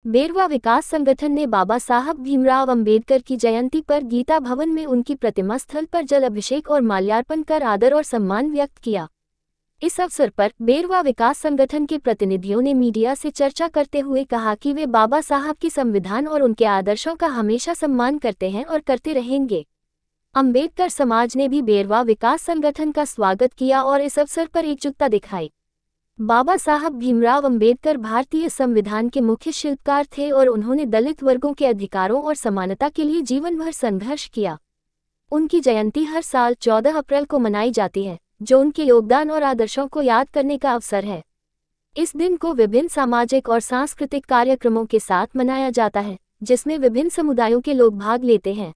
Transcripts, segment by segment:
बेरवा विकास संगठन ने बाबा साहब भीमराव अंबेडकर की जयंती पर गीता भवन में उनकी प्रतिमा स्थल पर जल अभिषेक और माल्यार्पण कर आदर और सम्मान व्यक्त किया। इस अवसर पर बेरवा विकास संगठन के प्रतिनिधियों ने मीडिया से चर्चा करते हुए कहा कि वे बाबा साहब की संविधान और उनके आदर्शों का हमेशा सम्मान करते हैं और करते रहेंगे। अंबेडकर समाज ने भी बेरवा विकास संगठन का स्वागत किया और इस अवसर पर एकजुटता दिखाई। बाबा साहब भीमराव अंबेडकर भारतीय संविधान के मुख्य शिल्पकार थे और उन्होंने दलित वर्गों के अधिकारों और समानता के लिए जीवन भर संघर्ष किया। उनकी जयंती हर साल 14 अप्रैल को मनाई जाती है, जो उनके योगदान और आदर्शों को याद करने का अवसर है। इस दिन को विभिन्न सामाजिक और सांस्कृतिक कार्यक्रमों के साथ मनाया जाता है, जिसमें विभिन्न समुदायों के लोग भाग लेते हैं।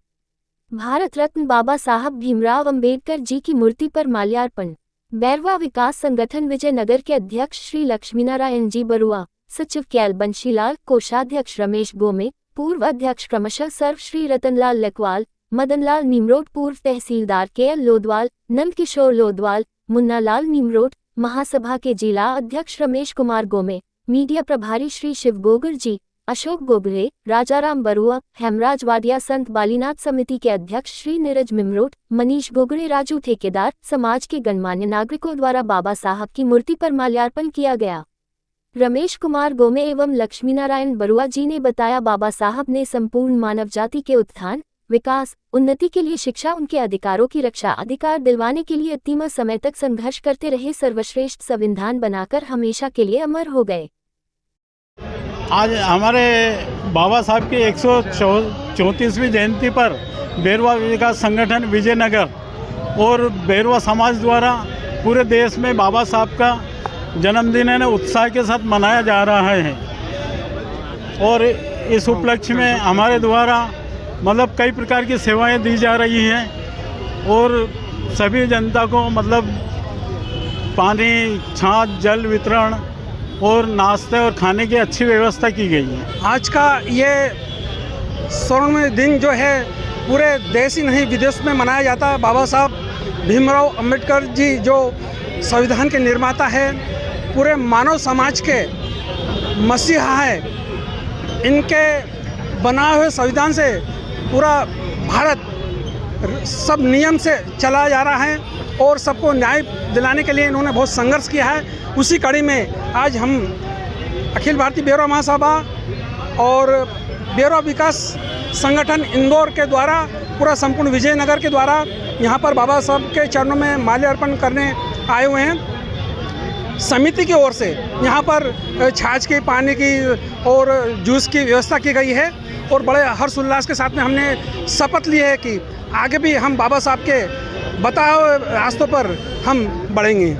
भारत रत्न बाबा साहब भीमराव अंबेडकर जी की मूर्ति पर माल्यार्पण। बेरवा विकास संगठन विजयनगर के अध्यक्ष श्री लक्ष्मीनारायण जी बरुआ, सचिव कैल बंशीलाल, कोषाध्यक्ष रमेश गोमे, पूर्व अध्यक्ष क्रमशः सर्व श्री रतनलाल लकवाल, मदनलाल नीमरोड, पूर्व तहसीलदार केएल लोदवाल, नंदकिशोर लोदवाल, मुन्नालाल नीमरोड, महासभा के जिला अध्यक्ष रमेश कुमार गोमे, मीडिया प्रभारी श्री शिव गोगर जी, अशोक गोगले, राजाराम बरुआ, हेमराज वाडिया, संत बालीनाथ समिति के अध्यक्ष श्री नीरज मिमरोट, मनीष गोगड़े, राजू ठेकेदार, समाज के गणमान्य नागरिकों द्वारा बाबा साहब की मूर्ति पर माल्यार्पण किया गया। रमेश कुमार गोमे एवं लक्ष्मीनारायण बरुआ जी ने बताया, बाबा साहब ने संपूर्ण मानव जाति के उत्थान, विकास, उन्नति के लिए शिक्षा, उनके अधिकारों की रक्षा, अधिकार दिलवाने के लिए अंतिम समय तक संघर्ष करते रहे, सर्वश्रेष्ठ संविधान बनाकर हमेशा के लिए अमर हो गए। आज हमारे बाबा साहब की 134वीं जयंती पर बेरवा विकास संगठन विजयनगर और बेरवा समाज द्वारा पूरे देश में बाबा साहब का जन्मदिन है उत्साह के साथ मनाया जा रहा है। और इस उपलक्ष्य में हमारे द्वारा मतलब कई प्रकार की सेवाएं दी जा रही हैं और सभी जनता को मतलब पानी, छाछ, जल वितरण और नाश्ते और खाने की अच्छी व्यवस्था की गई है। आज का ये स्वर्णिम दिन जो है पूरे देश ही नहीं विदेश में मनाया जाता है। बाबा साहब भीमराव अंबेडकर जी जो संविधान के निर्माता है, पूरे मानव समाज के मसीहा है, इनके बनाए हुए संविधान से पूरा भारत सब नियम से चला जा रहा है और सबको न्याय दिलाने के लिए इन्होंने बहुत संघर्ष किया है। उसी कड़ी में आज हम अखिल भारतीय बेरवा महासभा और बेरवा विकास संगठन इंदौर के द्वारा पूरा संपूर्ण विजयनगर के द्वारा यहाँ पर बाबा साहब के चरणों में माल्यार्पण करने आए हुए हैं। समिति की ओर से यहाँ पर छाछ की, पानी की और जूस की व्यवस्था की गई है और बड़े हर्षोल्लास के साथ में हमने शपथ ली है कि आगे भी हम बाबा साहब के बताए हुए रास्तों पर हम बढ़ेंगे।